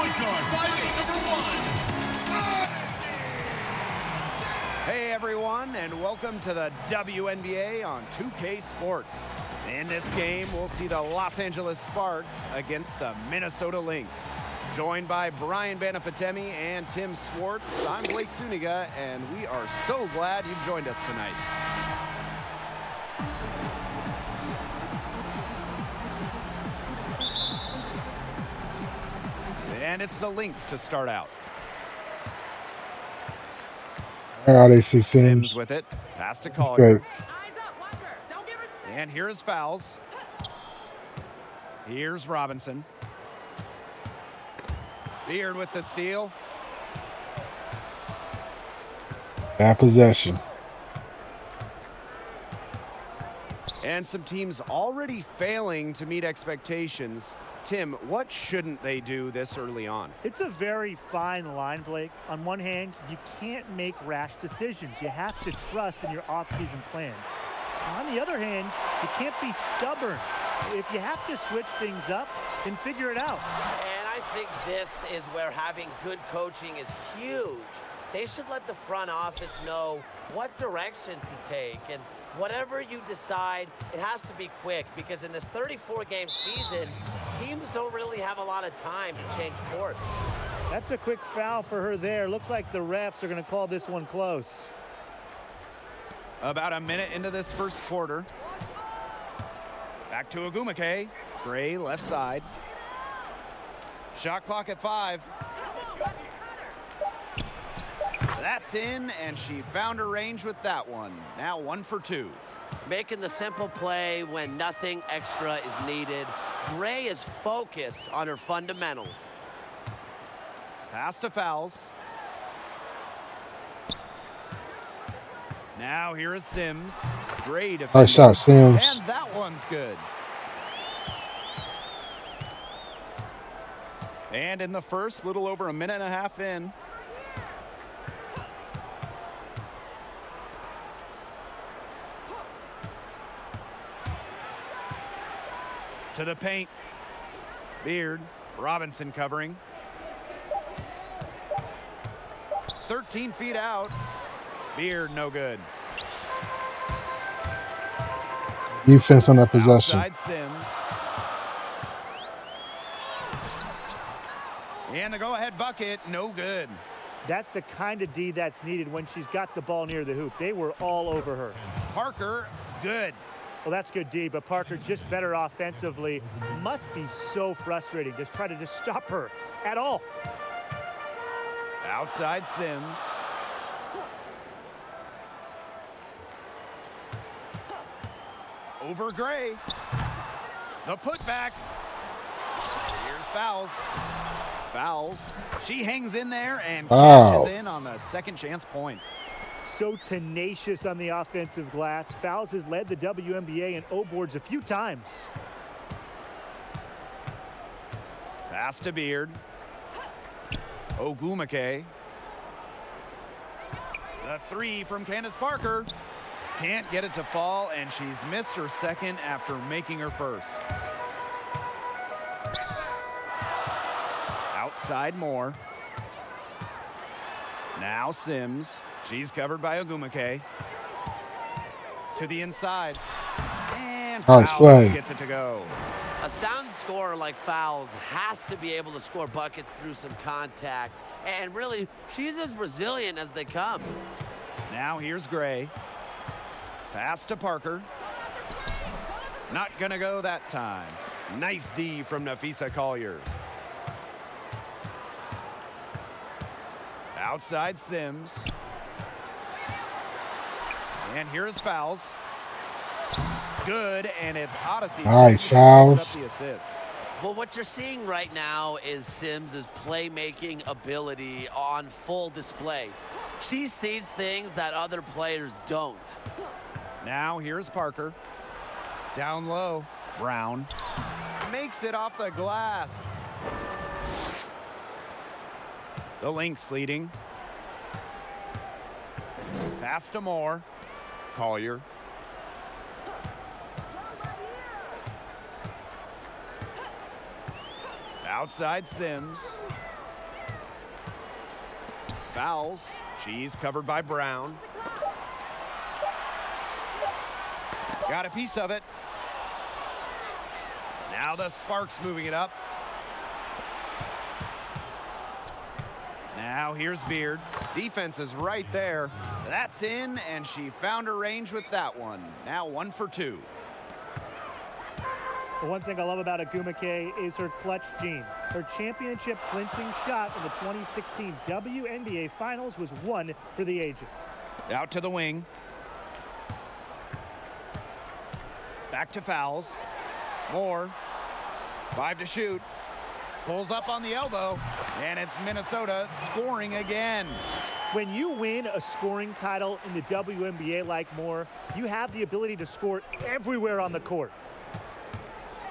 point guard, 5'8", number 1. Hey everyone, and welcome to the WNBA on 2K Sports. In this game, we'll see the Los Angeles Sparks against the Minnesota Lynx. Joined by Brian Banafitemi and Tim Swartz, I'm Blake Suniga, and we are so glad you've joined us tonight. And it's the Lynx to start out. They see Sims with it. Pass to Collier. And here's fouls. Here's Robinson. Beard with the steal. Bad possession. And some teams already failing to meet expectations. Tim, what shouldn't they do this early on? It's a very fine line, Blake. On one hand, you can't make rash decisions. You have to trust in your off-season plan. On the other hand, you can't be stubborn. If you have to switch things up, then figure it out. And I think this is where having good coaching is huge. They should let the front office know what direction to take. And whatever you decide, it has to be quick, because in this 34-game season, teams don't really have a lot of time to change course. That's a quick foul for her there. Looks like the refs are going to call this one close. About a minute into this first quarter. Back to Agumake. Gray left side. Shot clock at 5. That's in, and she found her range with that one. Now 1 for 2. Making the simple play when nothing extra is needed. Gray is focused on her fundamentals. Pass to fouls. Now here is Sims. Gray defending. Nice shot, Sims. And that one's good. And in the first, little over a minute and a half in. To the paint. Beard. Robinson covering. 13 feet out. Beard no good. Defense on that possession. Outside Sims. And the go-ahead bucket, no good. That's the kind of D that's needed when she's got the ball near the hoop. They were all over her. Parker, good. Well, that's good D, but Parker just better offensively. Must be so frustrating. Just try to just stop her at all. Outside Sims. Over Gray. The putback. Here's fouls. Fouls. She hangs in there and cashes in on the second chance points. So tenacious on the offensive glass. Fouls has led the WNBA in O boards a few times. Pass to Beard. Ogumake. The 3 from Candace Parker. Can't get it to fall, and she's missed her second after making her first. Outside Moore. Now Sims. She's covered by Ogumake. To the inside. And Fouls gets it to go. A sound scorer like Fouls has to be able to score buckets through some contact. And really, she's as resilient as they come. Now here's Gray. Pass to Parker. Not gonna go that time. Nice D from Nafisa Collier. Outside Sims. And here's Fouls. Good, and it's Odyssey. Nice fouls. Up the assist. Well, what you're seeing right now is Sims' playmaking ability on full display. She sees things that other players don't. Now here's Parker. Down low. Brown. Makes it off the glass. The Lynx leading. Pass to Moore. Collier. Outside Sims. Fouls. She's covered by Brown. Got a piece of it. Now the Sparks moving it up. Now here's Beard. Defense is right there. That's in, and she found her range with that one. Now 1 for 2. The one thing I love about Agumake is her clutch gene. Her championship clinching shot in the 2016 WNBA Finals was one for the ages. Out to the wing. Back to fouls. Moore. 5 to shoot. Pulls up on the elbow, and it's Minnesota scoring again. When you win a scoring title in the WNBA like Moore, you have the ability to score everywhere on the court.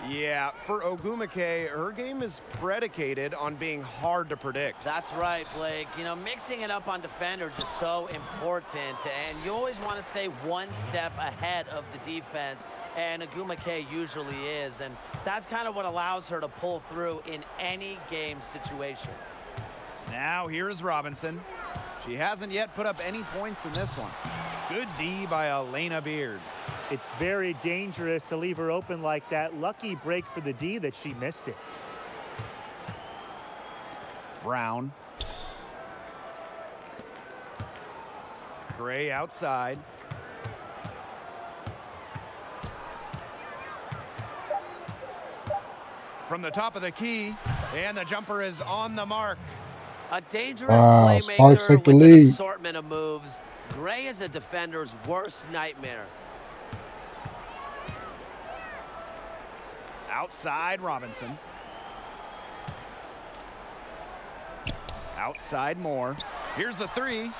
Yeah, for Ogumake, her game is predicated on being hard to predict. That's right, Blake. You know, mixing it up on defenders is so important, and you always want to stay one step ahead of the defense, and Agumake usually is, and that's kind of what allows her to pull through in any game situation. Now here's Robinson. She hasn't yet put up any points in this one. Good D by Elena Beard. It's very dangerous to leave her open like that. Lucky break for the D that she missed it. Brown. Gray outside. From the top of the key, and the jumper is on the mark. A dangerous Wow, Sparks playmaker take the with an lead. assortment of moves. Gray is a defender's worst nightmare. Outside Robinson. Outside Moore. Here's the 3.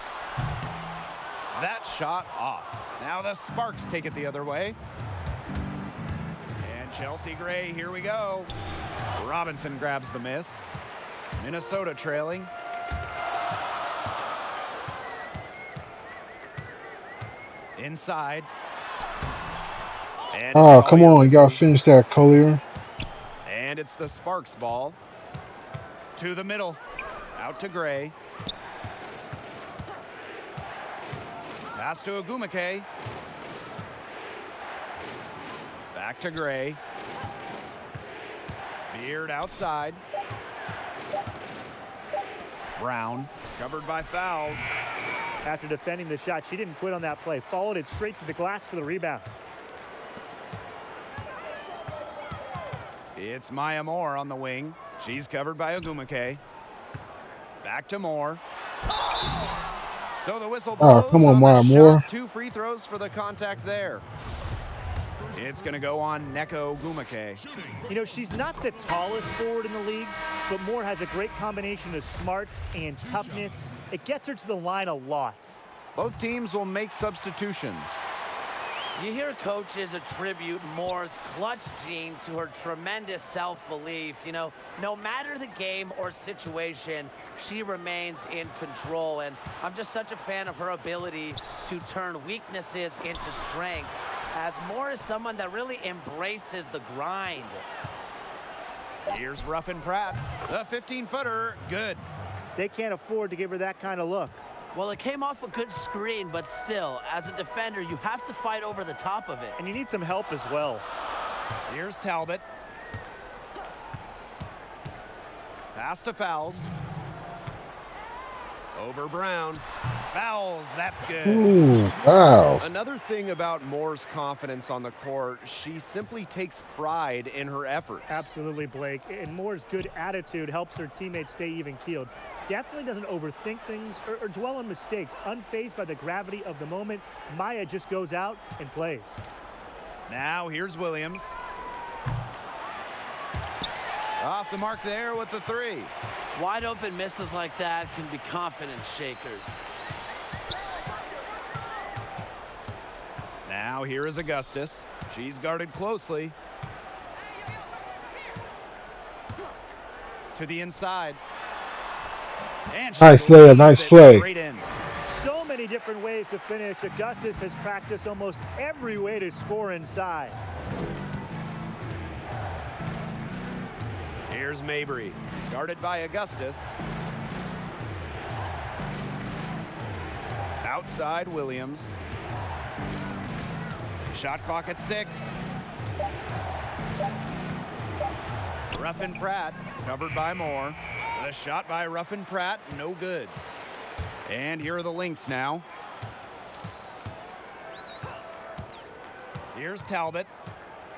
That shot off. Now the Sparks take it the other way. And Chelsea Gray, here we go. Robinson grabs the miss. Minnesota trailing. Inside. And Oh, it's come Collier on. You got with to finish that, Collier. and it's the Sparks ball. To the middle. Out to Gray. Pass to Agumake. Back to Gray. Beard outside. Brown covered by fouls. After defending the shot, she didn't quit on that play. Followed it straight to the glass for the rebound. It's Maya Moore on the wing. She's covered by Agumake. Back to Moore. So the whistle blows. Oh, come on, the Maya shot. Moore. 2 free throws for the contact there. It's going to go on Neko Agumake. You know, she's not the tallest forward in the league, but Moore has a great combination of smarts and toughness. It gets her to the line a lot. Both teams will make substitutions. You hear coaches attribute Moore's clutch gene to her tremendous self-belief. You know, no matter the game or situation, she remains in control. And I'm just such a fan of her ability to turn weaknesses into strengths, as Moore is someone that really embraces the grind. Here's Ruffin Pratt. The 15-footer, good. They can't afford to give her that kind of look. Well, it came off a good screen, but still, as a defender, you have to fight over the top of it. And you need some help as well. Here's Talbot. Pass to fouls. Over Brown. Fouls, that's good. Ooh, wow. Another thing about Moore's confidence on the court, she simply takes pride in her efforts. Absolutely, Blake. And Moore's good attitude helps her teammates stay even-keeled. Definitely doesn't overthink things or dwell on mistakes. Unfazed by the gravity of the moment, Maya just goes out and plays. Now here's Williams. Off the mark there with the 3. Wide open misses like that can be confidence shakers. Now here is Augustus. She's guarded closely. To the inside. And she Nice layup, lays nice it play. straight in. So many different ways to finish. Augustus has practiced almost every way to score inside. Here's Mabry, guarded by Augustus. Outside Williams. Shot clock at 6. Ruffin Pratt covered by Moore. The shot by Ruffin Pratt, no good. And here are the Lynx now. Here's Talbot.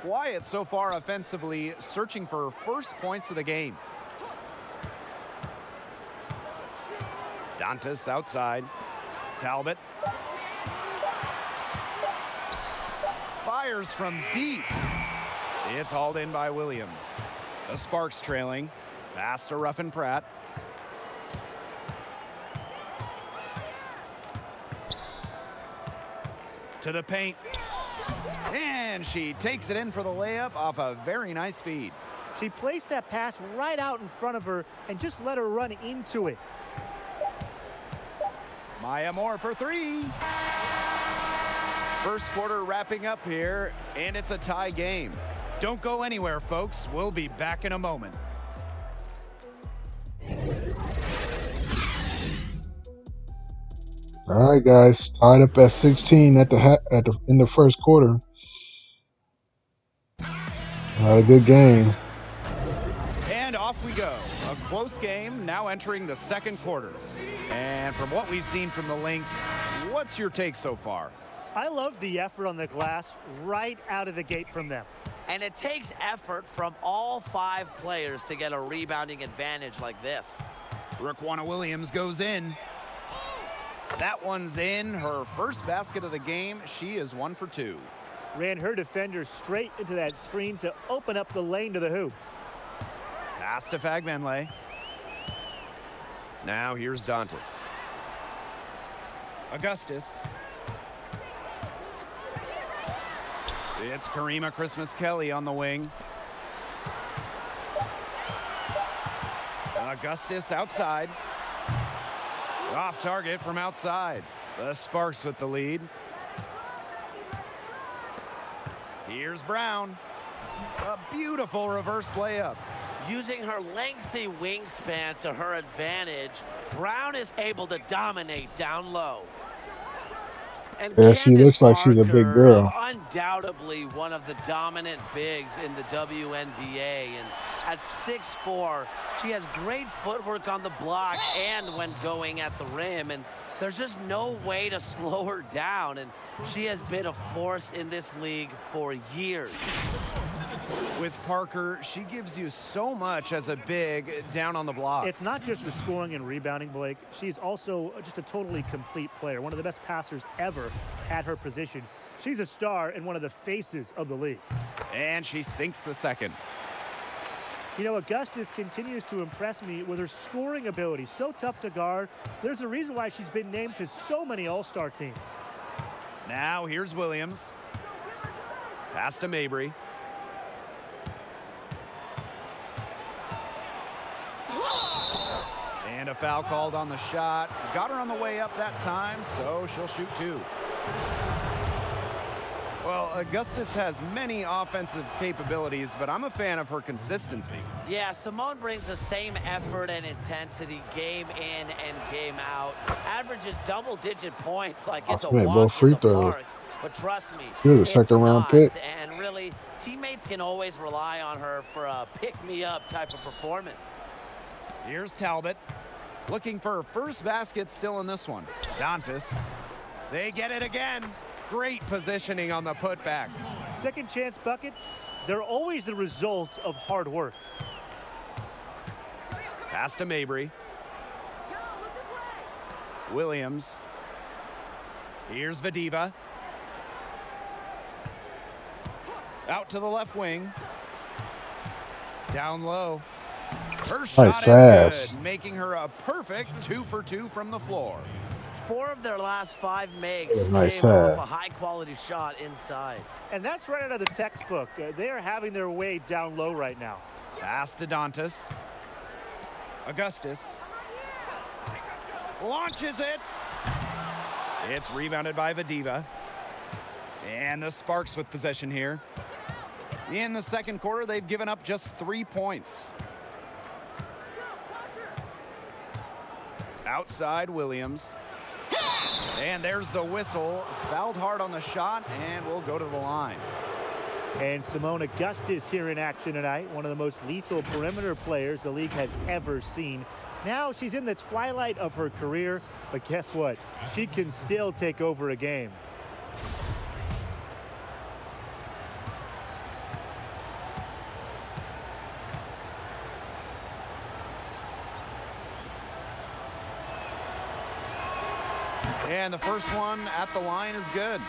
Quiet so far offensively, searching for first points of the game. Dantas outside. Talbot. Fires from deep. It's hauled in by Williams. The Sparks trailing. Pass to Ruffin Pratt. To the paint. And she takes it in for the layup off a very nice feed. She placed that pass right out in front of her and just let her run into it. Maya Moore for 3. First quarter wrapping up here, and it's a tie game. Don't go anywhere, folks. We'll be back in a moment. All right, guys, tied up at 16 in the first quarter. Not a good game. And off we go. A close game now entering the second quarter. And from what we've seen from the Lynx, what's your take so far? I love the effort on the glass right out of the gate from them. And it takes effort from all 5 players to get a rebounding advantage like this. Raquana Williams goes in. That one's in. Her first basket of the game. She is 1 for 2. Ran her defender straight into that screen to open up the lane to the hoop. Pass to Fagmanley. Now here's Dantas. Augustus. It's Karima Christmas-Kelly on the wing. Augustus outside. Off target from outside. The Sparks with the lead. Here's Brown. A beautiful reverse layup. Using her lengthy wingspan to her advantage, Brown is able to dominate down low. And Yeah, she Candace looks like she's a big Parker, girl. undoubtedly one of the dominant bigs in the WNBA. And at 6'4", she has great footwork on the block and when going at the rim. And there's just no way to slow her down. And she has been a force in this league for years. With Parker, she gives you so much as a big down on the block. It's not just her scoring and rebounding, Blake. She's also just a totally complete player. One of the best passers ever at her position. She's a star and one of the faces of the league. And she sinks the second. You know, Augustus continues to impress me with her scoring ability. So tough to guard. There's a reason why she's been named to so many all-star teams. Now here's Williams. Pass to Mabry. And a foul called on the shot. Got her on the way up that time, so she'll shoot 2. Well, Augustus has many offensive capabilities, but I'm a fan of her consistency. Yeah, Simone brings the same effort and intensity game in and game out. Averages double-digit points like it's a walk in the park. But trust me, it's a second-round pick. And really, teammates can always rely on her for a pick-me-up type of performance. Here's Talbot. Looking for her first basket still in this one. Dantas. They get it again. Great positioning on the putback. Second chance buckets, they're always the result of hard work. Pass to Mabry. Williams. Here's Vadiva. Out to the left wing. Down low. Her shot is good, making her a perfect 2 for 2 from the floor. 4 of their last 5 makes nice came pass. off a high-quality shot inside. And that's right out of the textbook. They are having their way down low right now. Pass to Dantas. Augustus. Launches it. It's rebounded by Vadiva. And the Sparks with possession here. In the second quarter, they've given up just 3 points. Outside Williams. And there's the whistle. Fouled hard on the shot, and we'll go to the line. And Simone Augustus here in action tonight, one of the most lethal perimeter players the league has ever seen. Now she's in the twilight of her career, but guess what? She can still take over a game. And the first one at the line is good.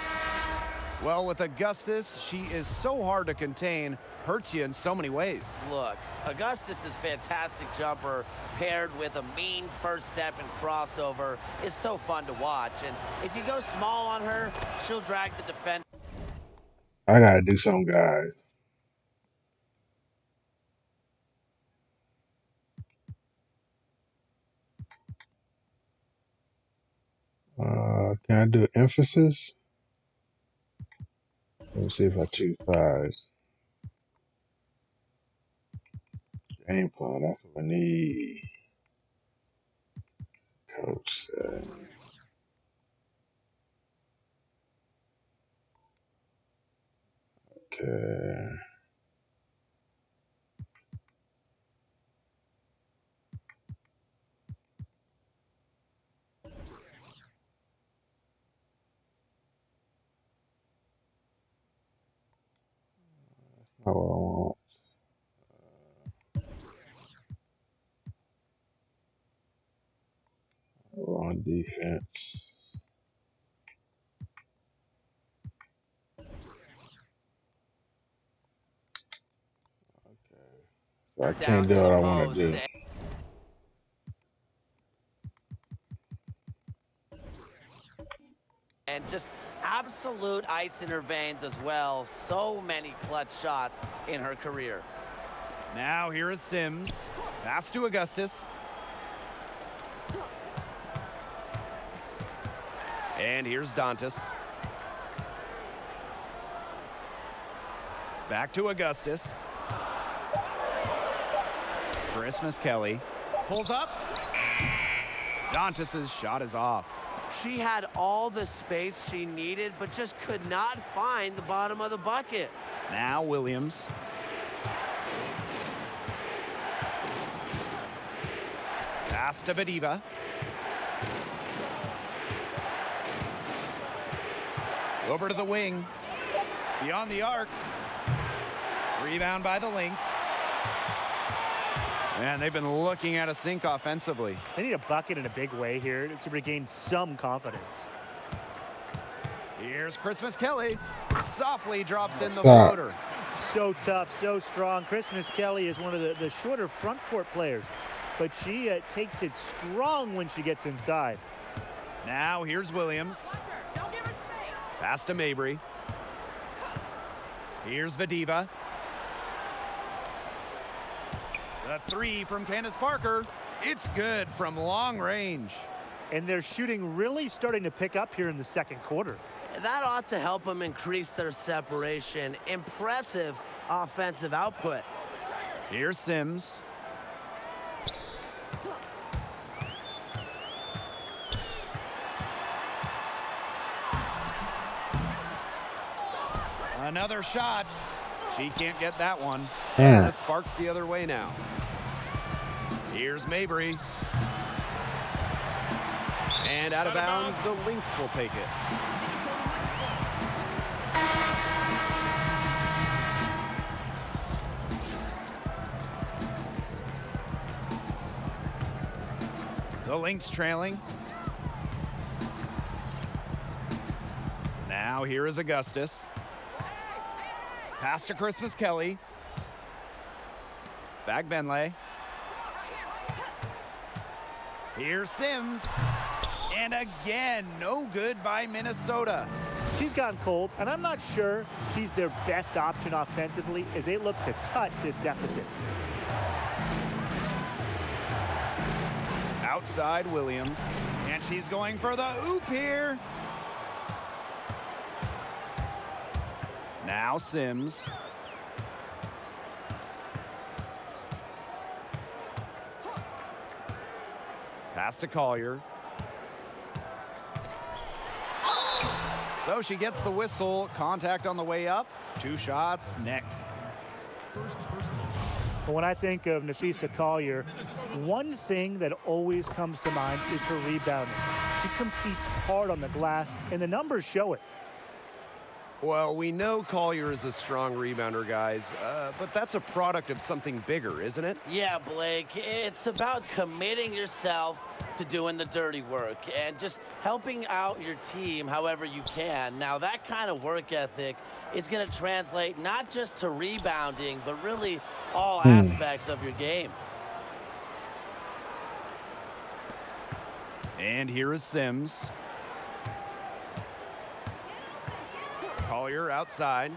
Well, with Augustus, she is so hard to contain, hurts you in so many ways. Look, Augustus's fantastic jumper paired with a mean first step and crossover is so fun to watch. And if you go small on her, she'll drag the defender. I gotta do something, guys. Can I do emphasis? Let me see if I choose 5. Game plan, that's what I need. Coach said. Okay. Not what I want. On defense. Okay. So I can't do what I want to do. And just absolute ice in her veins as well. So many clutch shots in her career. Now here is Sims. Pass to Augustus. And here's Dantas. Back to Augustus. Christmas Kelly pulls up. Dantas' shot is off. She had all the space she needed, but just could not find the bottom of the bucket. Now Williams. Pass to Vadiva. Over to the wing. Beyond the arc. Rebound by the Lynx. Man, they've been looking at a sink offensively. They need a bucket in a big way here to regain some confidence. Here's Christmas Kelly. Softly drops in the floater. So tough, so strong. Christmas Kelly is one of the shorter front court players, but she takes it strong when she gets inside. Now here's Williams. Pass to Mabry. Here's Vadiva. The 3 from Candace Parker. It's good from long range. And their shooting really starting to pick up here in the second quarter. That ought to help them increase their separation. Impressive offensive output. Here's Sims. Another shot. She can't get that one. And the sparks the other way now. Here's Mabry. And out of bounds, the Lynx will take it. The Lynx trailing. Now here is Augustus. Pass to Christmas Kelly. Back Benley. Here's Sims. And again, no good by Minnesota. She's gone cold, and I'm not sure she's their best option offensively as they look to cut this deficit. Outside Williams. And she's going for the oop here. Now Sims. Pass to Collier. So she gets the whistle. Contact on the way up. 2 shots next. When I think of Napheesa Collier, one thing that always comes to mind is her rebounding. She competes hard on the glass, and the numbers show it. Well, we know Collier is a strong rebounder, guys, but that's a product of something bigger, isn't it? Yeah, Blake, it's about committing yourself to doing the dirty work and just helping out your team however you can. Now, that kind of work ethic is going to translate not just to rebounding, but really all aspects of your game. And here is Sims. Collier outside.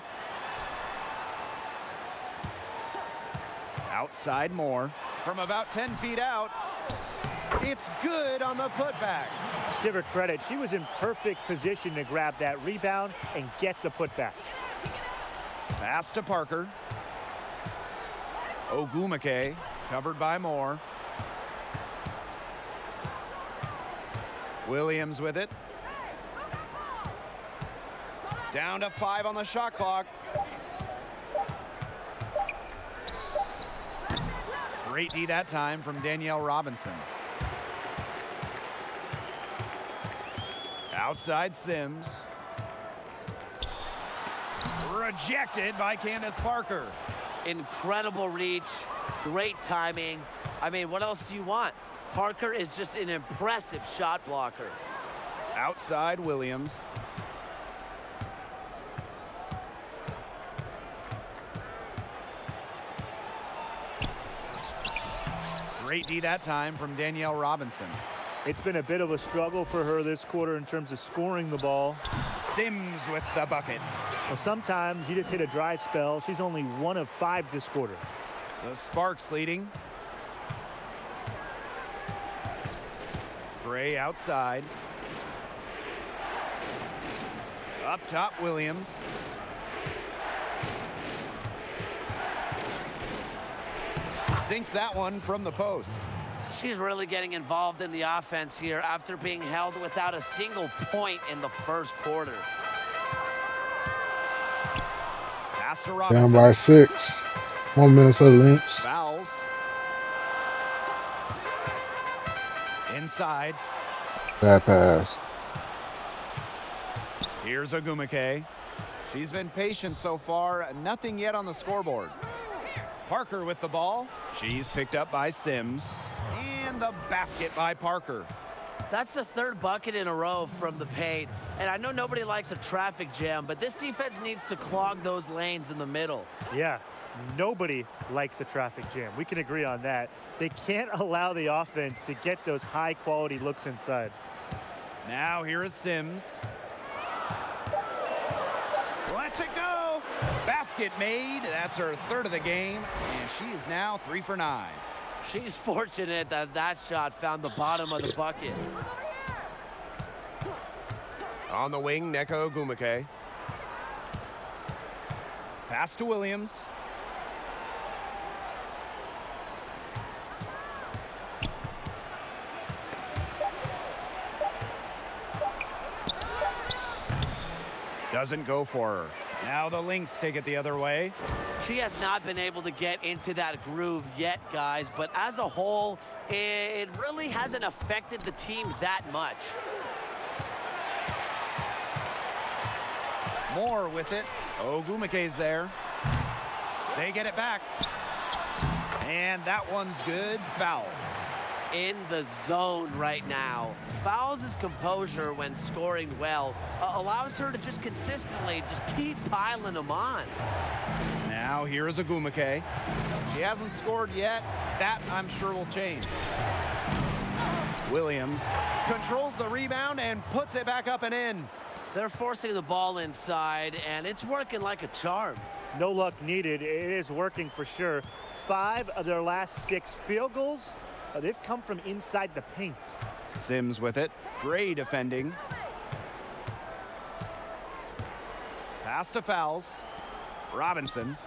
Outside more. From about 10 feet out. It's good on the putback. Give her credit. She was in perfect position to grab that rebound and get the putback. Pass to Parker. Ogumake covered by Moore. Williams with it. Down to 5 on the shot clock. Great D that time from Danielle Robinson. Outside Sims. Rejected by Candace Parker. Incredible reach, great timing. I mean, what else do you want? Parker is just an impressive shot blocker. Outside Williams. Great D that time from Danielle Robinson. It's been a bit of a struggle for her this quarter in terms of scoring the ball. Sims with the bucket. Well, sometimes you just hit a dry spell. She's only 1 of 5 this quarter. The Sparks leading. Gray outside. Up top, Williams. Sinks that one from the post. She's really getting involved in the offense here after being held without a single point in the first quarter. Pass to Down Robinson. by 6. 1 Minnesota Lynx. Fouls. Inside. Bad pass. Here's Ogumake. She's been patient so far. Nothing yet on the scoreboard. Parker with the ball. She's picked up by Sims. And the basket by Parker. That's the 3rd bucket in a row from the paint. And I know nobody likes a traffic jam, but this defense needs to clog those lanes in the middle. Yeah, nobody likes a traffic jam. We can agree on that. They can't allow the offense to get those high-quality looks inside. Now here is Sims. Let's it go. Basket made. That's her 3rd of the game. And she is now 3 for 9. She's fortunate that that shot found the bottom of the bucket. On the wing, Neko Ogumake. Pass to Williams. Doesn't go for her. Now the Lynx take it the other way. She has not been able to get into that groove yet, guys, but as a whole, it really hasn't affected the team that much. Moore with it. Ogumake's there. They get it back. And that one's good. Fouls. In the zone right now. Fouls his composure when scoring well. Allows her to just consistently just keep piling them on. Now here is Ogumake. She hasn't scored yet. That, I'm sure, will change. Williams controls the rebound and puts it back up and in. They're forcing the ball inside, and it's working like a charm. No luck needed. It is working for sure. 5 of their last 6 field goals, they've come from inside the paint. Sims with it. Gray defending. Pass to Fouls. Robinson.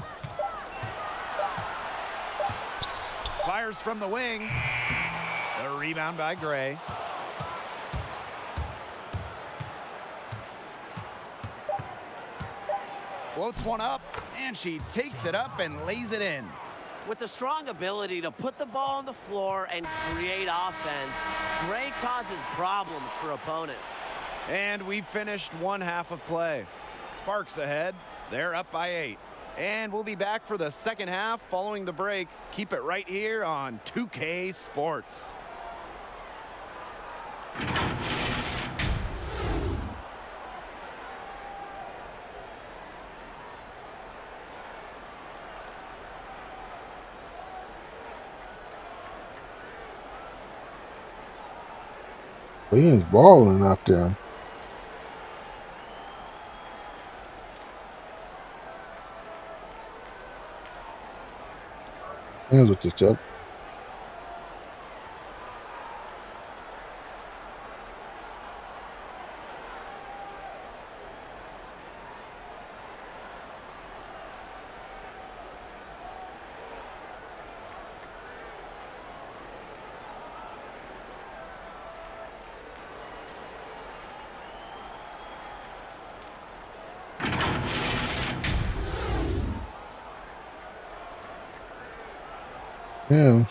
Fires from the wing. The rebound by Gray. Floats one up, and she takes it up and lays it in. With the strong ability to put the ball on the floor and create offense, Gray causes problems for opponents. And we finished one half of play. Sparks ahead. They're up by 8. And we'll be back for the second half following the break. Keep it right here on 2K Sports. Williams balling out there. Hands with this Chuck. Williams.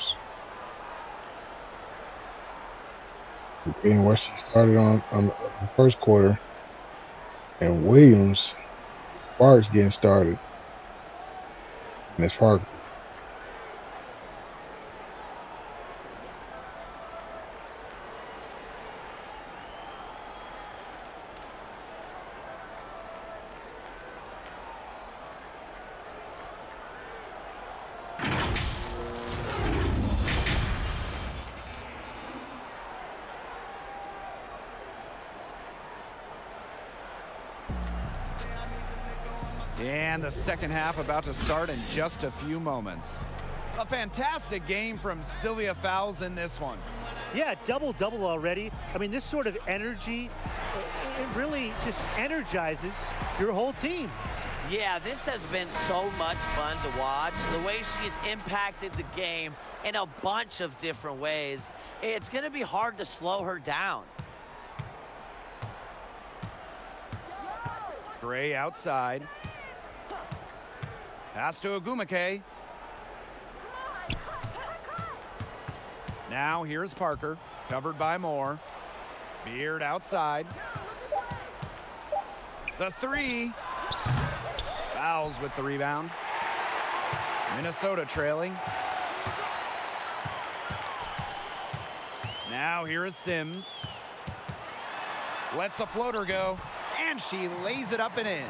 Being where she started on the first quarter. And Williams, Sparks getting started. And it's Parker. And the second half about to start in just a few moments. A fantastic game from Sylvia Fowles in this one. Yeah, double-double already. I mean, this sort of energy, it really just energizes your whole team. Yeah, this has been so much fun to watch. The way she's impacted the game in a bunch of different ways. It's going to be hard to slow her down. Gray outside. Pass to Agumake. Now here's Parker, covered by Moore. Beard outside. The three. Fouls with the rebound. Minnesota trailing. Now here is Sims. Lets the floater go, and she lays it up and in.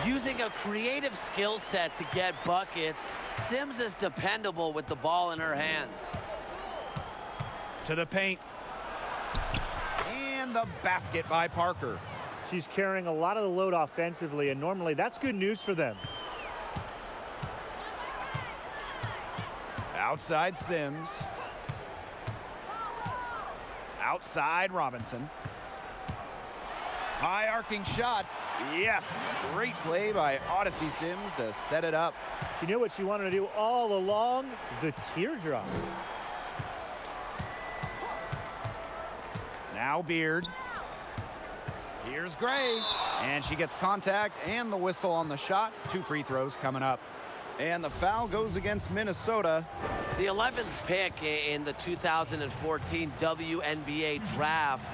Using a creative skill set to get buckets, Sims is dependable with the ball in her hands. To the paint. And the basket by Parker. She's carrying a lot of the load offensively, and normally that's good news for them. Outside Sims. Outside Robinson. High arcing shot. Yes, great play by Odyssey Sims to set it up. You know what she wanted to do all along? The teardrop. Now Beard. Here's Gray. And she gets contact and the whistle on the shot. 2 free throws coming up. And the foul goes against Minnesota. The 11th pick in the 2014 WNBA draft.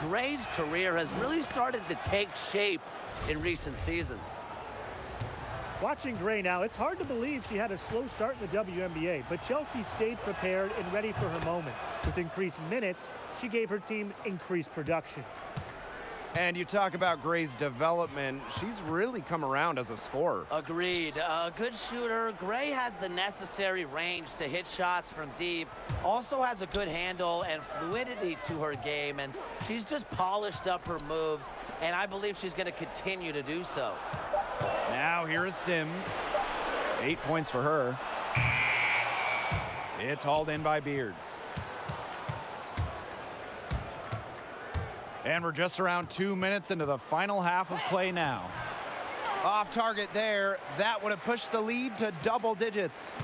Gray's career has really started to take shape in recent seasons. Watching Gray now, it's hard to believe she had a slow start in the WNBA, but Chelsea stayed prepared and ready for her moment. With increased minutes, she gave her team increased production. And you talk about Gray's development, she's really come around as a scorer. Agreed. A good shooter. Gray has the necessary range to hit shots from deep. Also has a good handle and fluidity to her game, and she's just polished up her moves, and I believe she's going to continue to do so. Now here is Sims. 8 points for her. It's hauled in by Beard. And we're just around 2 minutes into the final half of play now. Off target there. That would have pushed the lead to double digits.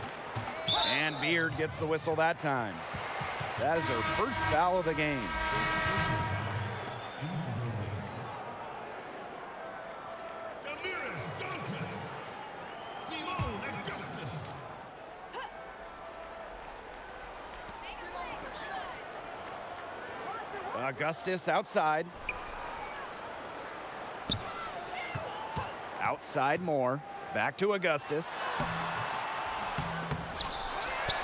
And Beard gets the whistle that time. That is her first foul of the game. Augustus outside. Outside more. Back to Augustus.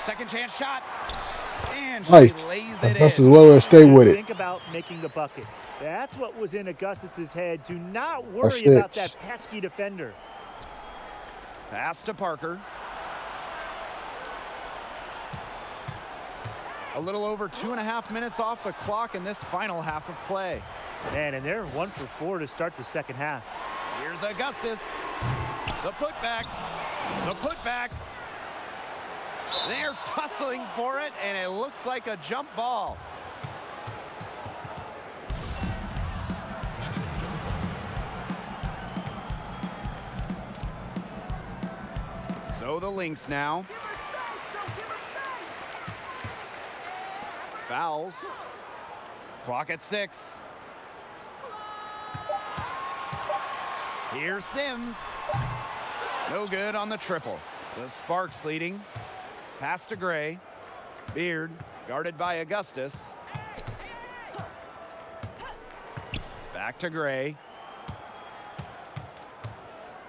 Second chance shot. And she Hey, lays it Augustus in. lower, stay with it. Think about making the bucket. That's what was in Augustus's head. Do not That's worry about 6. that pesky defender. Pass to Parker. A little over 2.5 minutes off the clock in this final half of play. Man, and they're 1 for 4 to start the second half. Here's Augustus. The putback. The putback. They're tussling for it, and it looks like a jump ball. So the Lynx now. Fouls. Clock at 6. Here's Sims. No good on the triple. The Sparks leading. Pass to Gray. Beard guarded by Augustus. Back to Gray.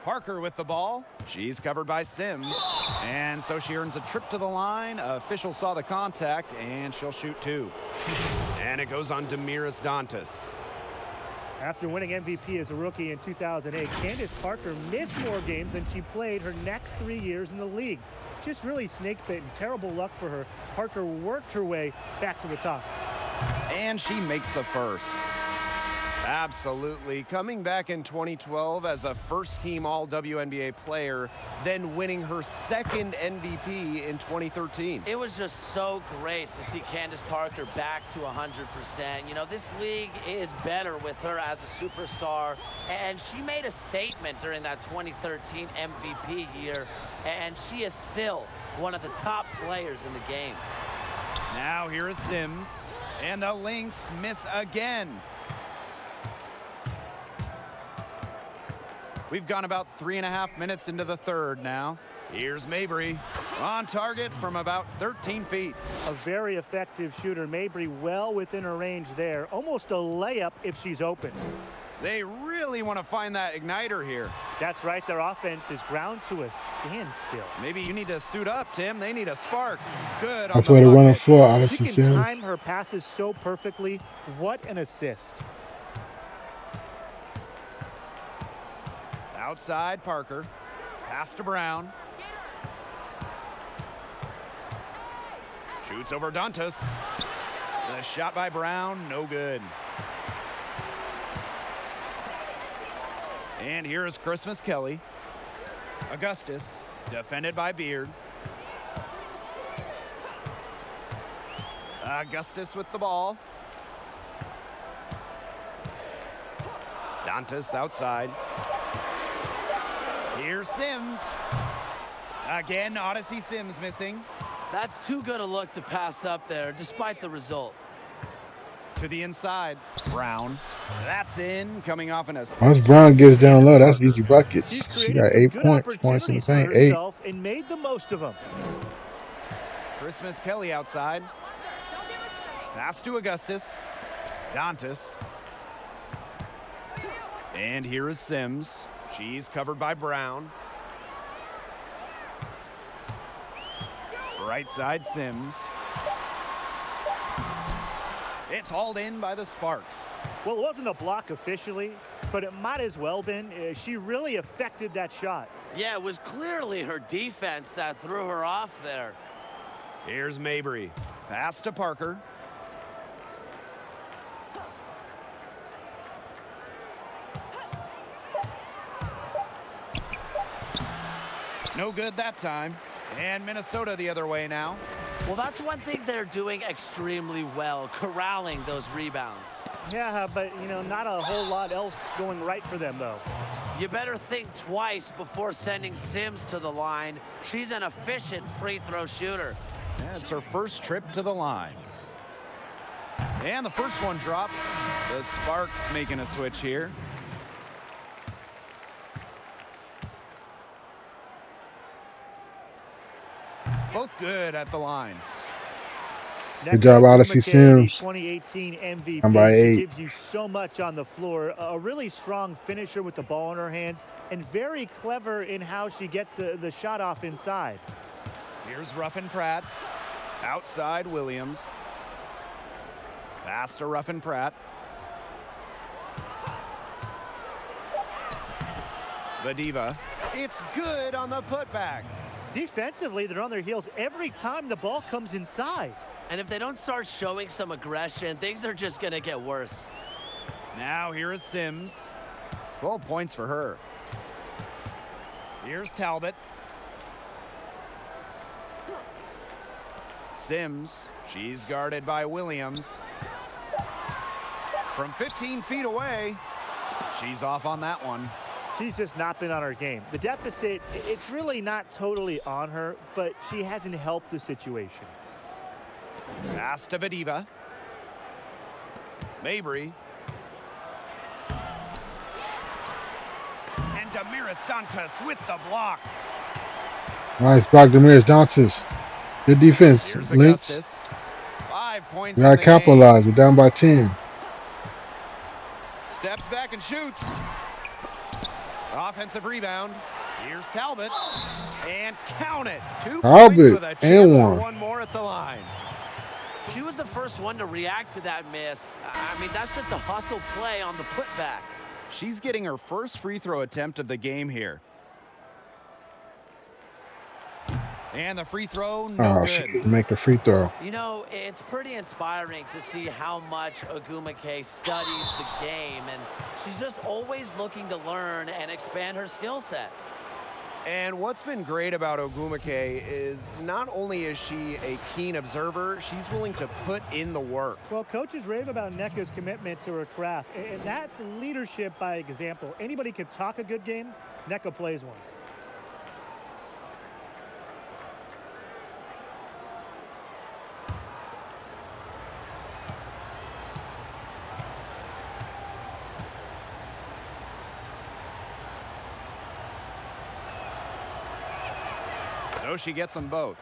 Parker with the ball. She's covered by Sims. And so she earns a trip to the line. Official saw the contact, and she'll shoot 2. And it goes on Damiris Dantas. After winning MVP as a rookie in 2008, Candace Parker missed more games than she played her next 3 years in the league. Just really snake-bitten. Terrible luck for her. Parker worked her way back to the top. And she makes the first. Absolutely. Coming back in 2012 as a first-team All-WNBA player, then winning her second MVP in 2013. It was just so great to see Candace Parker back to 100%. You know, this league is better with her as a superstar, and she made a statement during that 2013 MVP year, and she is still one of the top players in the game. Now here is Sims, and the Lynx miss again. We've gone about 3.5 minutes into the third now. Here's Mabry on target from about 13 feet. A very effective shooter. Mabry well within her range there. Almost a layup if she's open. They really want to find that igniter here. That's right. Their offense is ground to a standstill. Maybe you need to suit up, Tim. They need a spark. Good on That's the what they're running bucket. for. Honestly, She can Sims. time her passes so perfectly. What an assist. Outside Parker. Pass to Brown. Shoots over Dantas. The shot by Brown, no good. And here is Christmas Kelly. Augustus, defended by Beard. Augustus with the ball. Dantas outside. Here's Sims. Again, Odyssey Sims missing. That's too good a look to pass up there, despite the result. To the inside, Brown. That's in, coming off an assist. Once Brown gets down low, that's easy buckets. She's She created got some 8 good points. Points in the opportunities for paint. 8. herself and made the most of them. Christmas Kelly outside. Pass to Augustus. Dantas. And here is Sims. She's covered by Brown. Right side Sims. It's hauled in by the Sparks. Well, it wasn't a block officially, but it might as well been. She really affected that shot. Yeah, it was clearly her defense that threw her off there. Here's Mabry. Pass to Parker. No good that time. And Minnesota the other way now. Well, that's one thing they're doing extremely well, corralling those rebounds. Yeah, but, you know, not a whole lot else going right for them, though. You better think twice before sending Sims to the line. She's an efficient free throw shooter. Yeah, it's her first trip to the line. And the first one drops. The Sparks making a switch here. Both good at the line. Good job, Odyssey Sims. 2018 MVP. Down by She 8. gives you so much on the floor. A really strong finisher with the ball in her hands, and very clever in how she gets the shot off inside. Here's Ruffin Pratt. Outside Williams. Pass to Ruffin Pratt. The Diva. It's good on the putback. Defensively, they're on their heels every time the ball comes inside. And if they don't start showing some aggression, things are just going to get worse. Now here is Sims. 12 points for her. Here's Talbot. Sims. She's guarded by Williams. From 15 feet away, she's off on that one. She's just not been on her game. The deficit, it's really not totally on her, but she hasn't helped the situation. Pass to Vadiva. Mabry. And Damiris Dantas with the block. Nice block, Damiris Dantas. Good defense, Here's Lynx. Augustus. 5 points. We gotta capitalize. We're down by 10. Steps back and shoots. Offensive rebound. Here's Talbot. And count it. 2 Talbot, points with a chance and for one. one more at the line. She was the first one to react to that miss. I mean, that's just a hustle play on the putback. She's getting her first free throw attempt of the game here. And the free throw, no She good. didn't make a free throw. You know, it's pretty inspiring to see how much Ogumake studies the game, and she's just always looking to learn and expand her skill set. And what's been great about Ogumake is not only is she a keen observer, she's willing to put in the work. Well, coaches rave about Nneka's commitment to her craft, and that's leadership by example. Anybody could talk a good game, Nneka plays one. So she gets them both.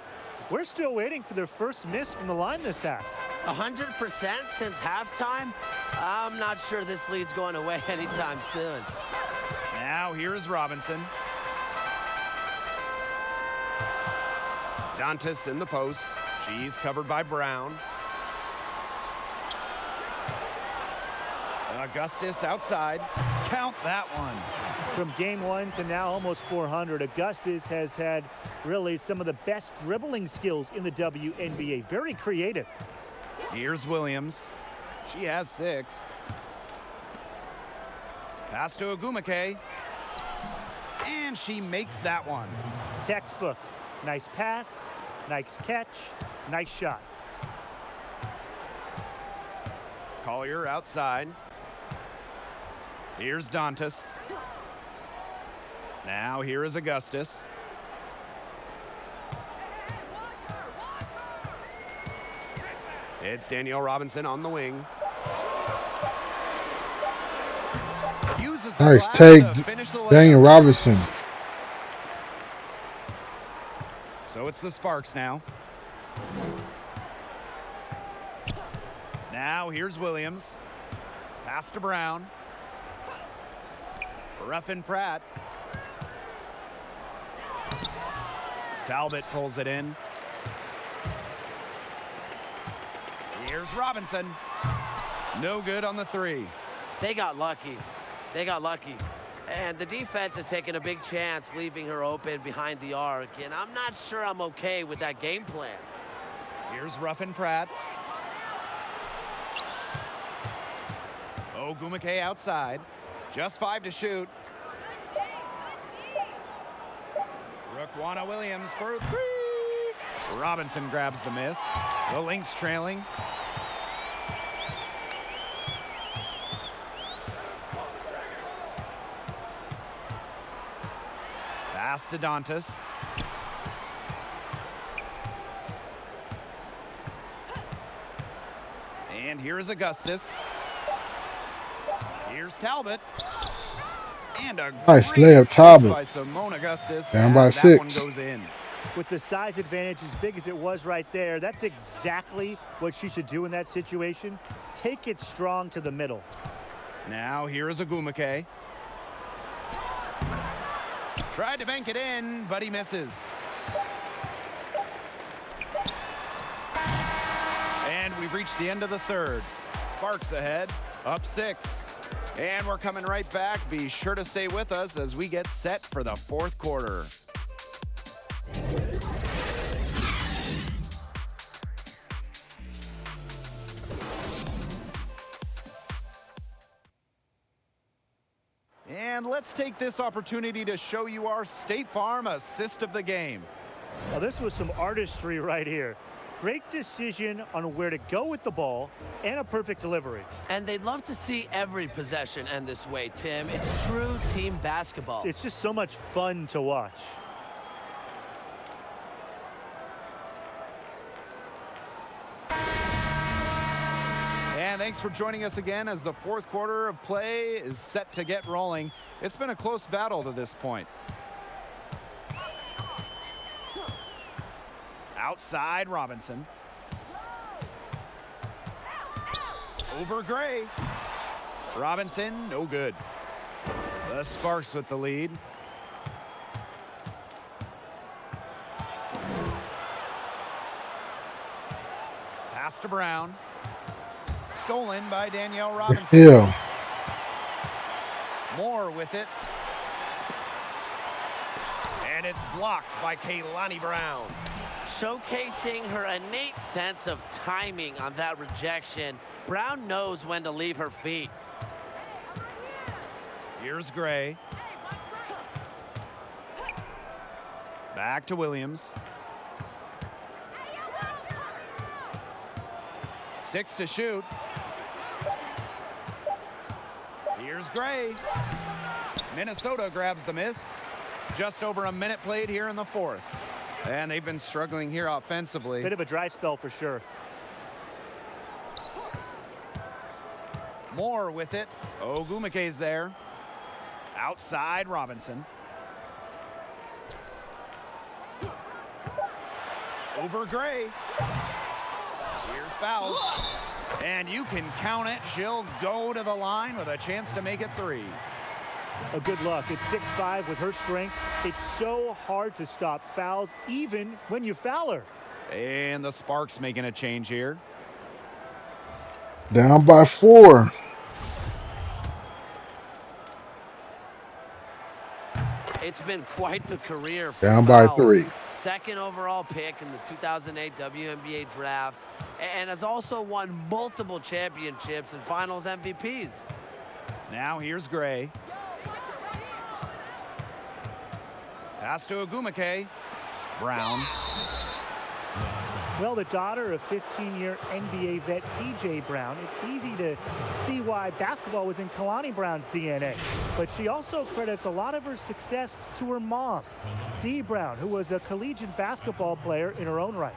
We're still waiting for their first miss from the line this half. 100% since halftime? I'm not sure this lead's going away anytime soon. Now here's Robinson. Dantas in the post. She's covered by Brown. Augustus outside. Count that one. From game one to now almost 400, Augustus has had really some of the best dribbling skills in the WNBA. Very creative. Here's Williams. She has 6. Pass to Ogumake. And she makes that one. Textbook. Nice pass, nice catch, nice shot. Collier outside. Here's Dantas. Now here is Augustus. It's Danielle Robinson on the wing. Uses the Nice glass take, to finish the layup. Daniel Robinson. So it's the Sparks now. Now here's Williams. Pass to Brown. Ruffin Pratt. Talbot pulls it in. Here's Robinson. No good on the 3. They got lucky. They got lucky. And the defense has taken a big chance leaving her open behind the arc, and I'm not sure I'm okay with that game plan. Here's Ruffin Pratt. Ogumake outside. Just 5 to shoot. Rookwana Williams for 3. Robinson grabs the miss. The Lynx trailing. Pass to Dantas. And here's Augustus. Here's Talbot. And a Nice great layup, assist Talbot. by Simone Augustus. Down by as that 6. one goes in. With the size advantage as big as it was right there, that's exactly what she should do in that situation. Take it strong to the middle. Now here is Ogumake. Tried to bank it in, but he misses. And we've reached the end of the third. Sparks ahead, up 6. And we're coming right back. Be sure to stay with us as we get set for the fourth quarter. And let's take this opportunity to show you our State Farm assist of the game. Well, this was some artistry right here. Great decision on where to go with the ball and a perfect delivery. And they'd love to see every possession end this way, Tim. It's true team basketball. It's just so much fun to watch. And thanks for joining us again as the fourth quarter of play is set to get rolling. It's been a close battle to this point. Outside Robinson. Over Gray. Robinson, no good. The Sparks with the lead. Pass to Brown. Stolen by Danielle Robinson. Yeah. Moore with it. And it's blocked by Kaylani Brown. Showcasing her innate sense of timing on that rejection. Brown knows when to leave her feet. Here's Gray. Back to Williams. 6 to shoot. Here's Gray. Minnesota grabs the miss. Just over a minute played here in the fourth. And they've been struggling here offensively. Bit of a dry spell for sure. Moore with it. Ogumake's there. Outside Robinson. Over Gray. Here's fouls. And you can count it. She'll go to the line with a chance to make it 3. Oh, good luck. It's 6'5" with her strength. It's so hard to stop fouls even when you foul her. And the Sparks making a change here. Down by 4. It's been quite the career for Down by fouls. 3. Second overall pick in the 2008 WNBA draft, and has also won multiple championships and finals MVPs. Now here's Gray. Pass to Ogumake. Brown. Well, the daughter of 15-year NBA vet P.J. Brown, it's easy to see why basketball was in Kalani Brown's DNA. But she also credits a lot of her success to her mom, Dee Brown, who was a collegiate basketball player in her own right.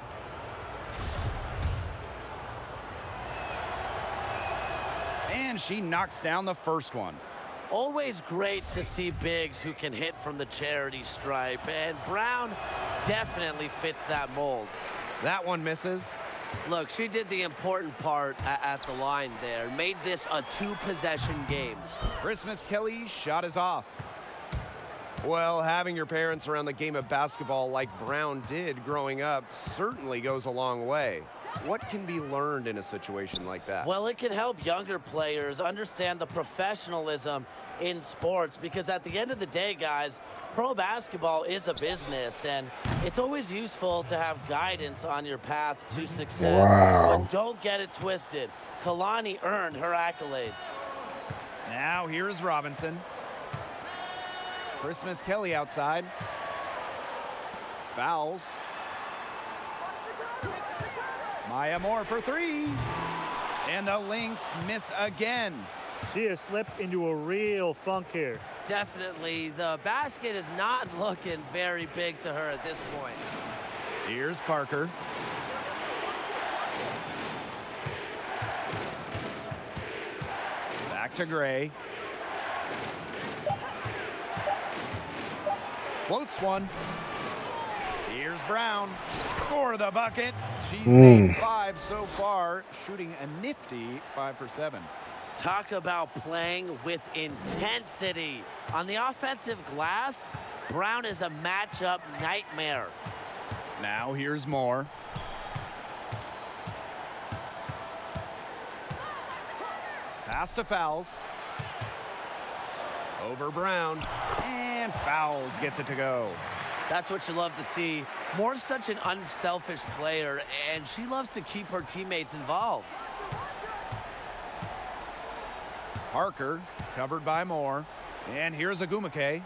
And she knocks down the first one. Always great to see bigs who can hit from the charity stripe, and Brown definitely fits that mold. That one misses. Look, she did the important part at the line there. Made this a 2-possession game. Christmas Kelly's shot is off. Well, having your parents around the game of basketball like Brown did growing up certainly goes a long way. What can be learned in a situation like that? Well, it can help younger players understand the professionalism in sports, because at the end of the day, guys, pro basketball is a business, and it's always useful to have guidance on your path to success. Wow. But don't get it twisted. Kalani earned her accolades. Now here's Robinson. Christmas Kelly outside. Fouls. Maya Moore for 3. And the Lynx miss again. She has slipped into a real funk here. Definitely. The basket is not looking very big to her at this point. Here's Parker. Back to Gray. Floats one. Here's Brown. Score the bucket. She's made 5 so far, shooting a nifty 5 for 7. Talk about playing with intensity. On the offensive glass, Brown is a matchup nightmare. Now here's Moore. Pass to Fouls. Over Brown. And Fouls gets it to go. That's what you love to see. Moore's such an unselfish player, and she loves to keep her teammates involved. Parker covered by Moore. And here's Agumake.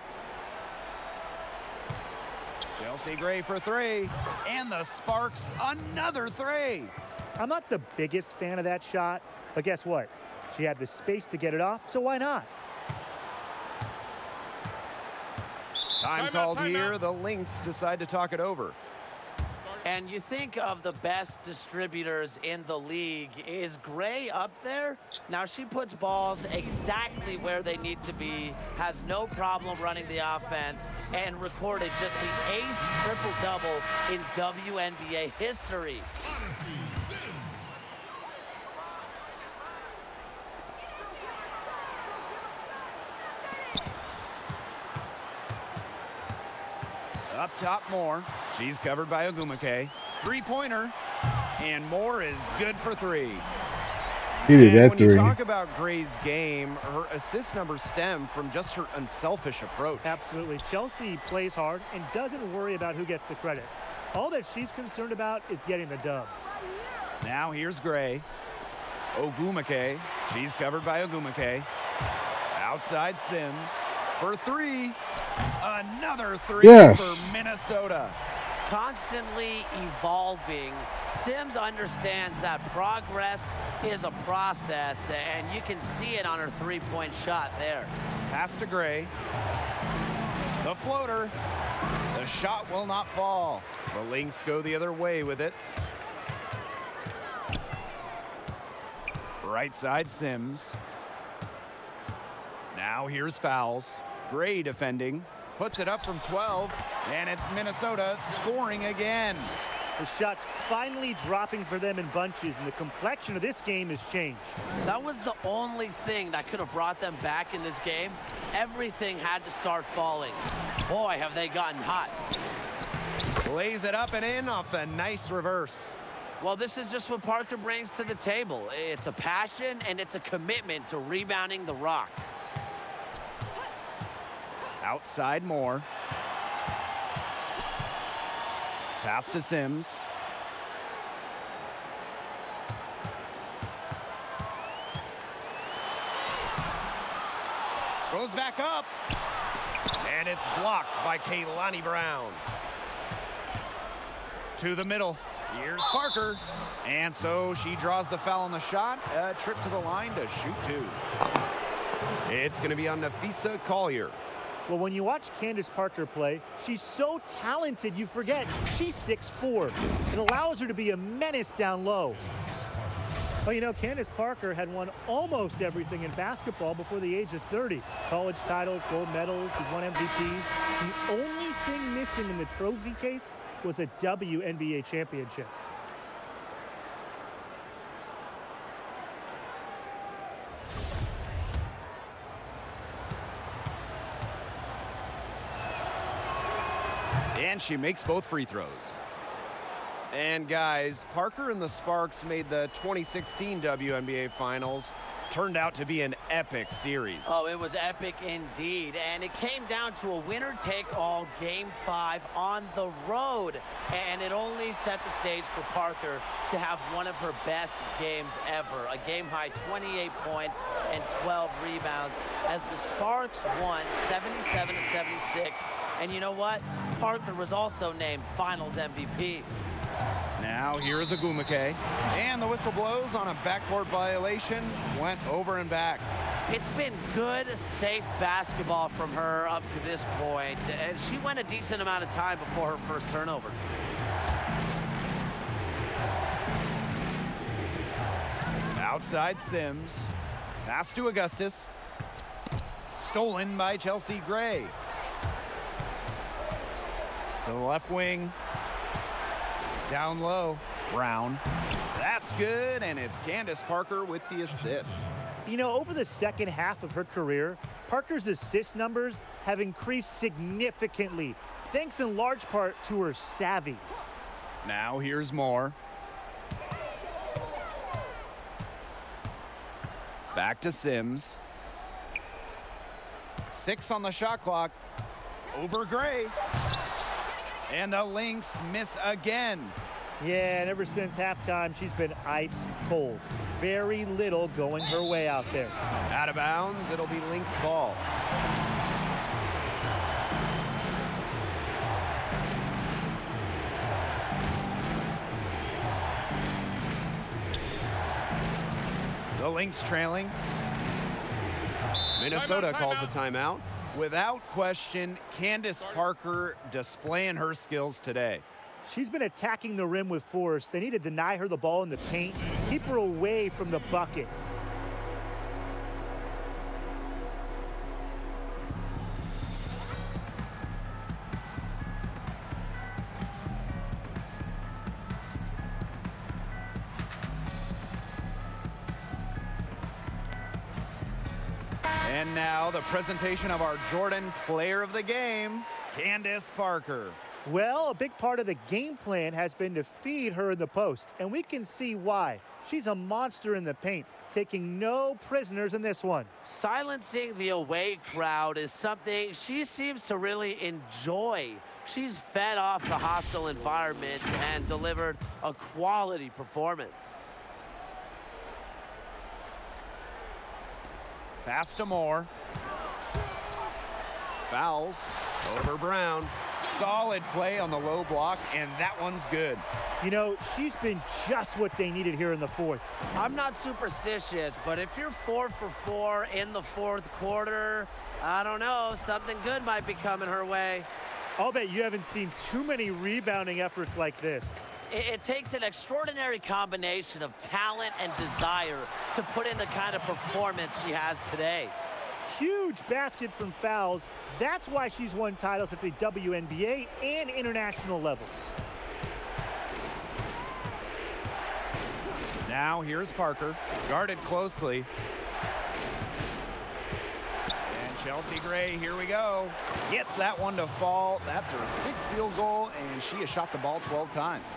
Chelsea Gray for 3. And the Sparks another 3. I'm not the biggest fan of that shot, but guess what? She had the space to get it off, so why not? Time called here. The Lynx decide to talk it over. And you think of the best distributors in the league. Is Gray up there? Now she puts balls exactly where they need to be, has no problem running the offense, and recorded just the 8th triple-double in WNBA history. Up top, Moore. She's covered by Agumake. 3-pointer. And Moore is good for 3. He did that when you 3. talk about Gray's game, her assist numbers stem from just her unselfish approach. Absolutely. Chelsea plays hard and doesn't worry about who gets the credit. All that she's concerned about is getting the dub. Now here's Gray. Ogumake. She's covered by Ogumake. Outside Sims for 3. Another 3 Yes. for Minnesota. Constantly evolving. Sims understands that progress is a process, and you can see it on her 3-point shot there. Pass to Gray. The floater. The shot will not fall. The Lynx go the other way with it. Right side Sims. Now here's Fouls. Gray defending. Puts it up from 12. And it's Minnesota scoring again. The shot's finally dropping for them in bunches, and the complexion of this game has changed. That was the only thing that could have brought them back in this game. Everything had to start falling. Boy, have they gotten hot. Lays it up and in off the nice reverse. Well, this is just what Parker brings to the table. It's a passion and it's a commitment to rebounding the rock. Outside Moore. Pass to Sims. Goes back up. And it's blocked by Kaylani Brown. To the middle. Here's Parker. And so she draws the foul on the shot. A trip to the line to shoot 2. It's going to be on Nafisa Collier. Well, when you watch Candace Parker play, she's so talented you forget she's 6'4". It allows her to be a menace down low. Well, you know, Candace Parker had won almost everything in basketball before the age of 30. College titles, gold medals, she's won MVPs. The only thing missing in the trophy case was a WNBA championship. And she makes both free throws. And guys, Parker and the Sparks made the 2016 WNBA Finals. Turned out to be an epic series. Oh, it was epic indeed. And it came down to a winner-take-all Game 5 on the road. And it only set the stage for Parker to have one of her best games ever. A game-high 28 points and 12 rebounds as the Sparks won 77-76. And you know what? Parker was also named Finals MVP. Now here's Agumake. And the whistle blows on a backcourt violation. Went over and back. It's been good, safe basketball from her up to this point. And she went a decent amount of time before her first turnover. Outside Sims. Pass to Augustus. Stolen by Chelsea Gray. To the left wing. Down low, Brown. That's good, and it's Candace Parker with the assist. You know, over the second half of her career, Parker's assist numbers have increased significantly, thanks in large part to her savvy. Now here's Moore. Back to Sims. 6 on the shot clock. Over Gray. And the Lynx miss again. Yeah, and ever since halftime, she's been ice cold. Very little going her way out there. Out of bounds, it'll be Lynx ball. The Lynx trailing. Minnesota calls a timeout. Without question, Candace Parker displaying her skills today. She's been attacking the rim with force. They need to deny her the ball in the paint, keep her away from the bucket. And now the presentation of our Jordan Player of the Game, Candace Parker. Well, a big part of the game plan has been to feed her in the post, and we can see why. She's a monster in the paint, taking no prisoners in this one. Silencing the away crowd is something she seems to really enjoy. She's fed off the hostile environment and delivered a quality performance. Pass to Moore. Fouls over Brown. Solid play on the low block, and that one's good. You know, she's been just what they needed here in the fourth. I'm not superstitious, but if you're 4 for 4 in the fourth quarter, I don't know, something good might be coming her way. I'll bet you haven't seen too many rebounding efforts like this. It takes an extraordinary combination of talent and desire to put in the kind of performance she has today. Huge basket from fouls. That's why she's won titles at the WNBA and international levels. Now here's Parker, guarded closely. And Chelsea Gray, here we go. Gets that one to fall. That's her 6th field goal, and she has shot the ball 12 times.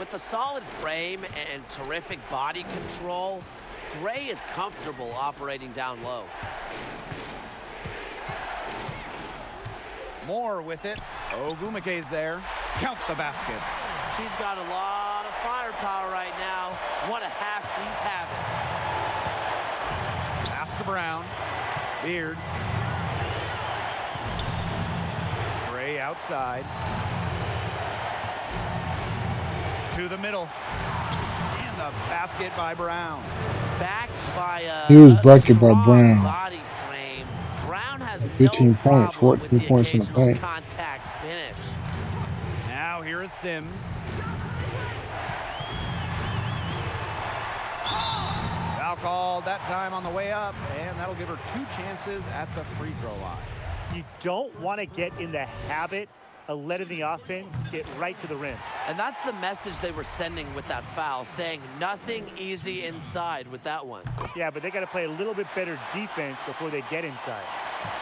With a solid frame and terrific body control, Gray is comfortable operating down low. Moore with it. Ogumake's there. Count the basket. She's got a lot of firepower right now. What a half she's having. Pass to Brown. Beard. Gray outside. To the middle. And the basket by Brown. Backed by a Huge bucket by strong Brown. body frame. Brown has 15 no points, problem with 14 the points in the occasional paint. contact finish. Now here is Sims. Foul called that time on the way up, and that'll give her 2 chances at the free throw line. You don't want to get in the habit of letting the offense get right to the rim. And that's the message they were sending with that foul, saying nothing easy inside with that one. Yeah, but they got to play a little bit better defense before they get inside.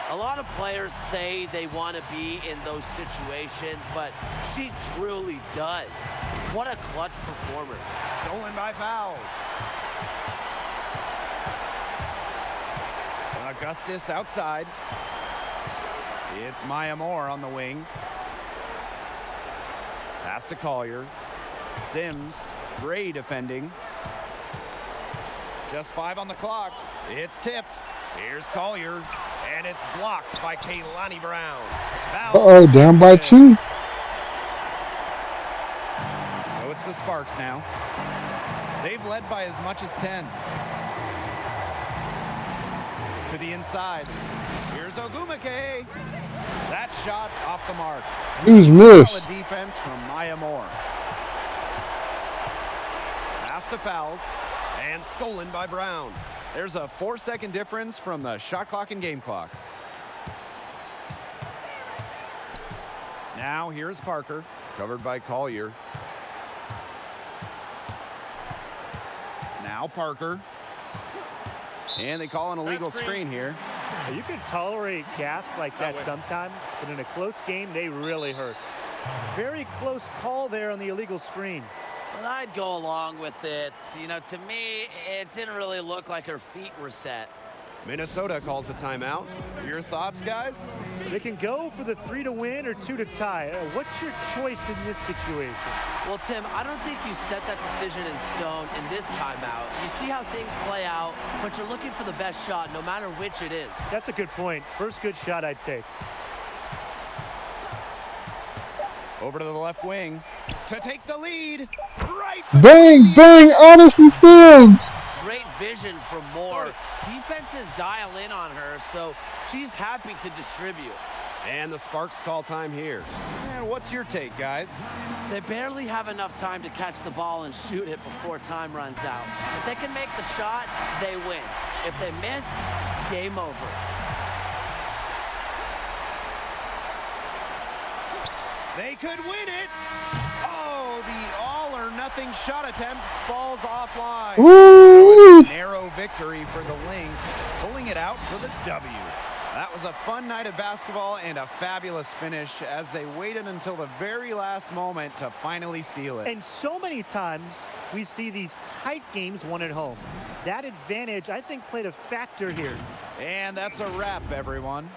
A lot of players say they want to be in those situations, but she truly does. What a clutch performer. Stolen by fouls. Augustus outside. It's Maya Moore on the wing. Pass to Collier. Sims, Gray defending. Just 5 on the clock. It's tipped. Here's Collier, and it's blocked by Kaylani Brown. Foul. Down by 2. So it's the Sparks now. They've led by as much as 10. To the inside. Here's Ogumake. That shot off the mark. Missed. Solid defense from Maya Moore. Pass to fouls and stolen by Brown. There's a 4-second difference from the shot clock and game clock. Now here's Parker, covered by Collier. Now Parker. And they call an illegal screen here. You can tolerate gaffes like that sometimes, but in a close game, they really hurt. Very close call there on the illegal screen. But I'd go along with it. You know, to me, it didn't really look like her feet were set. Minnesota calls a timeout. Your thoughts, guys? They can go for the 3 to win or 2 to tie. What's your choice in this situation? Well, Tim, I don't think you set that decision in stone in this timeout. You see how things play out, but you're looking for the best shot no matter which it is. That's a good point. First good shot I'd take. Over to the left wing to take the lead. Right. Bang, bang, Addison Sims. Great vision for Moore. Defenses dial in on her, so she's happy to distribute. And the Sparks call time here. And what's your take, guys? They barely have enough time to catch the ball and shoot it before time runs out. If they can make the shot, they win. If they miss, game over. They could win it. Oh, the all-or-nothing shot attempt falls offline. Woo! Narrow victory for the Lynx, pulling it out for the W. That was a fun night of basketball and a fabulous finish as they waited until the very last moment to finally seal it. And so many times we see these tight games won at home. That advantage, I think, played a factor here. And that's a wrap, everyone.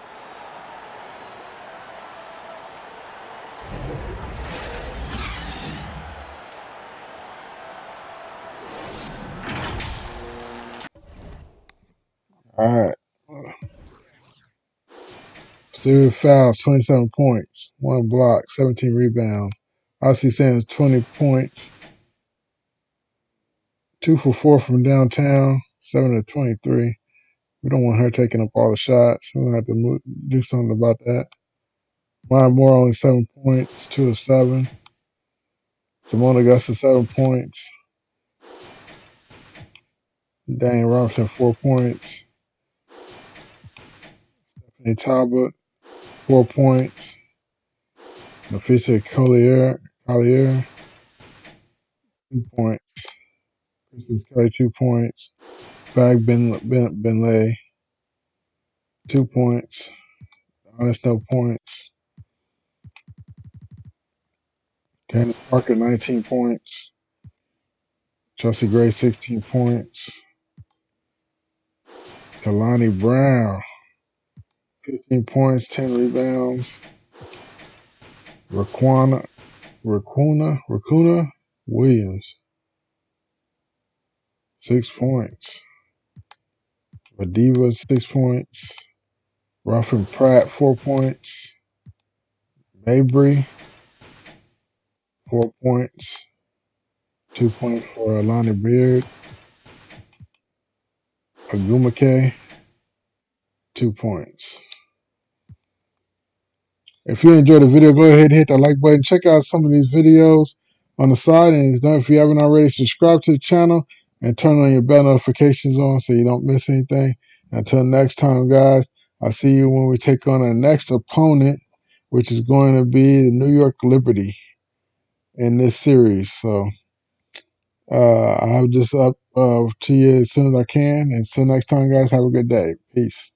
All right. Zero fouls, 27 points, 1 block, 17 rebounds. Ossie Sanders, 20 points, 2 for 4 from downtown, 7 of 23. We don't want her taking up all the shots. We're going to have to do something about that. Maya Moore, only 7 points, 2 of 7. Simone Augusta, 7 points. Daniel Robinson, 4 points. Stephanie Talbot, 4 points. Nafisa Collier, 2 points. Christmas Kelly, 2 points. Bag Benlay, 2 points. Honest, no points. Candace Parker, 19 points. Chelsea Gray, 16 points. Kalani Brown, 15 points, 10 rebounds. Racuna Williams, 6 points. Madiva, 6 points. Ruffin Pratt, 4 points. Mabry, 4 points. 2 points for Alani Beard. Agumake, 2 points. If you enjoyed the video, go ahead and hit that like button. Check out some of these videos on the side. And if you haven't already, subscribe to the channel and turn on your bell notifications on so you don't miss anything. Until next time, guys, I'll see you when we take on our next opponent, which is going to be the New York Liberty in this series. So I'll have this up to you as soon as I can. Until next time, guys, have a good day. Peace.